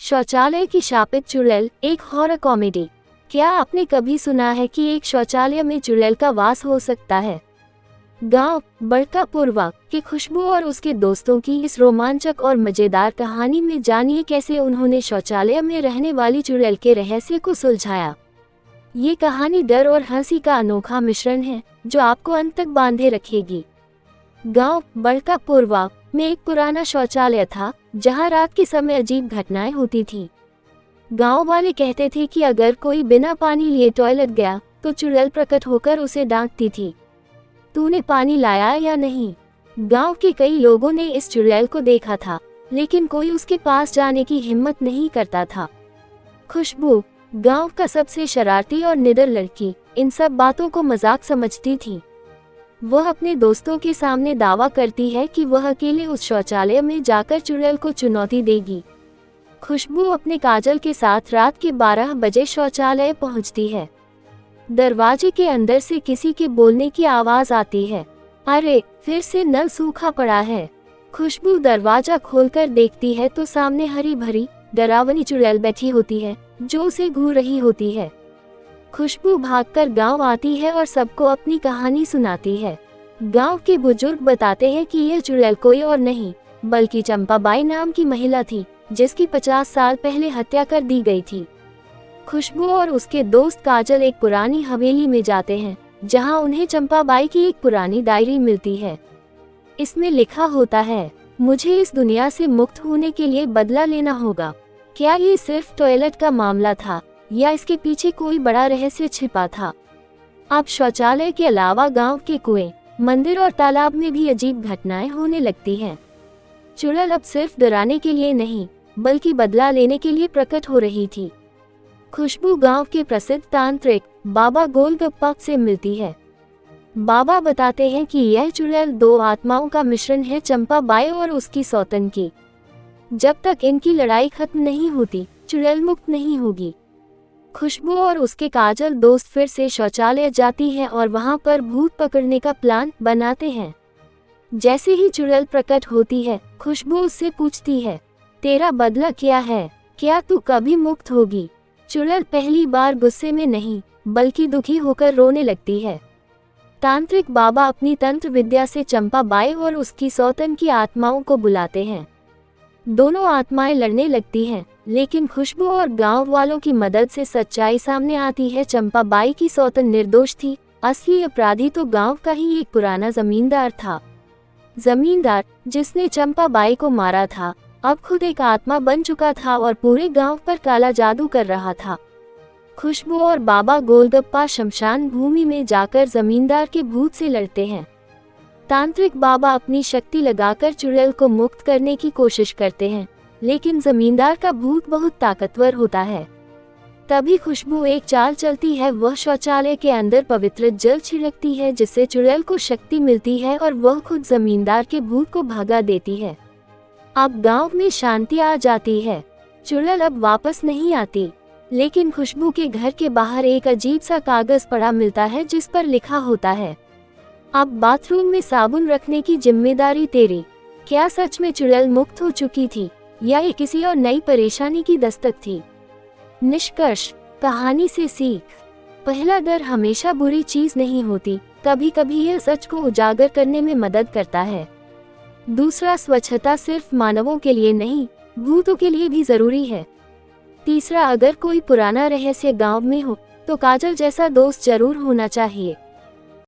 शौचालय की शापित चुड़ैल, एक हॉरर कॉमेडी। क्या आपने कभी सुना है कि एक शौचालय में चुड़ैल का वास हो सकता है? गांव बड़कापुरवा की खुशबू और उसके दोस्तों की इस रोमांचक और मजेदार कहानी में जानिए कैसे उन्होंने शौचालय में रहने वाली चुड़ैल के रहस्य को सुलझाया। ये कहानी डर और हंसी का अनोखा मिश्रण है जो आपको अंत तक बांधे रखेगी। गांव बड़कापुरवा में एक पुराना शौचालय था जहां रात के समय अजीब घटनाएं होती थीं। गांव वाले कहते थे कि अगर कोई बिना पानी लिए टॉयलेट गया तो चुड़ैल प्रकट होकर उसे डांटती थी, तूने पानी लाया या नहीं। गांव के कई लोगों ने इस चुड़ैल को देखा था, लेकिन कोई उसके पास जाने की हिम्मत नहीं करता था। खुशबू, गांव का सबसे शरारती और निडर लड़की, इन सब बातों को मजाक समझती थी। वह अपने दोस्तों के सामने दावा करती है कि वह अकेले उस शौचालय में जाकर चुड़ैल को चुनौती देगी। खुशबू अपने काजल के साथ रात के 12 बजे शौचालय पहुंचती है। दरवाजे के अंदर से किसी के बोलने की आवाज आती है, अरे फिर से नल सूखा पड़ा है। खुशबू दरवाजा खोलकर देखती है तो सामने हरी भरी डरावनी चुड़ैल बैठी होती है जो उसे घूर रही होती है। खुशबू भागकर गांव आती है और सबको अपनी कहानी सुनाती है। गांव के बुजुर्ग बताते हैं कि यह चुड़ैल कोई और नहीं बल्कि चंपाबाई नाम की महिला थी जिसकी 50 साल पहले हत्या कर दी गई थी। खुशबू और उसके दोस्त काजल एक पुरानी हवेली में जाते हैं जहां उन्हें चंपाबाई की एक पुरानी डायरी मिलती है। इसमें लिखा होता है, मुझे इस दुनिया से मुक्त होने के लिए बदला लेना होगा। क्या ये सिर्फ टॉयलेट का मामला था या इसके पीछे कोई बड़ा रहस्य छिपा था? अब शौचालय के अलावा गांव के कुएं, मंदिर और तालाब में भी अजीब घटनाएं होने लगती हैं। चुड़ैल अब सिर्फ डराने के लिए नहीं बल्कि बदला लेने के लिए प्रकट हो रही थी। खुशबू गांव के प्रसिद्ध तांत्रिक बाबा गोलगप्पा से मिलती है। बाबा बताते हैं कि यह चुड़ैल 2 आत्माओं का मिश्रण है, चंपाबाई और उसकी सौतन की। जब तक इनकी लड़ाई खत्म नहीं होती चुड़ैल मुक्त नहीं होगी। खुशबू और उसके काजल दोस्त फिर से शौचालय जाती हैं और वहां पर भूत पकड़ने का प्लान बनाते हैं। जैसे ही चुड़ैल प्रकट होती है खुशबू उससे पूछती है, तेरा बदला क्या है? क्या तू कभी मुक्त होगी? चुड़ैल पहली बार गुस्से में नहीं बल्कि दुखी होकर रोने लगती है। तांत्रिक बाबा अपनी तंत्र विद्या से चंपाबाई और उसकी सौतन की आत्माओं को बुलाते हैं। दोनों आत्माएं लड़ने लगती हैं, लेकिन खुशबू और गांव वालों की मदद से सच्चाई सामने आती है। चंपाबाई की सौतन निर्दोष थी, असली अपराधी तो गांव का ही एक पुराना जमींदार था। जमींदार जिसने चंपाबाई को मारा था अब खुद एक आत्मा बन चुका था और पूरे गांव पर काला जादू कर रहा था। खुशबू और बाबा गोलगप्पा शमशान भूमि में जाकर जमींदार के भूत से लड़ते हैं। तांत्रिक बाबा अपनी शक्ति लगाकर चुड़ैल को मुक्त करने की कोशिश करते हैं, लेकिन जमींदार का भूत बहुत ताकतवर होता है। तभी खुशबू एक चाल चलती है, वह शौचालय के अंदर पवित्र जल छिड़कती है जिससे चुड़ैल को शक्ति मिलती है और वह खुद जमींदार के भूत को भगा देती है। अब गांव में शांति आ जाती है। चुड़ैल अब वापस नहीं आती, लेकिन खुशबू के घर के बाहर एक अजीब सा कागज पड़ा मिलता है जिस पर लिखा होता है, अब बाथरूम में साबुन रखने की जिम्मेदारी तेरी। क्या सच में चुड़ैल मुक्त हो चुकी थी या ये किसी और नई परेशानी की दस्तक थी? निष्कर्ष, कहानी से सीख। पहला डर हमेशा बुरी चीज नहीं होती, कभी कभी यह सच को उजागर करने में मदद करता है। दूसरा, स्वच्छता सिर्फ मानवों के लिए नहीं भूतों के लिए भी जरूरी है। तीसरा, अगर कोई पुराना रहस्य गांव में हो तो काजल जैसा दोस्त जरूर होना चाहिए।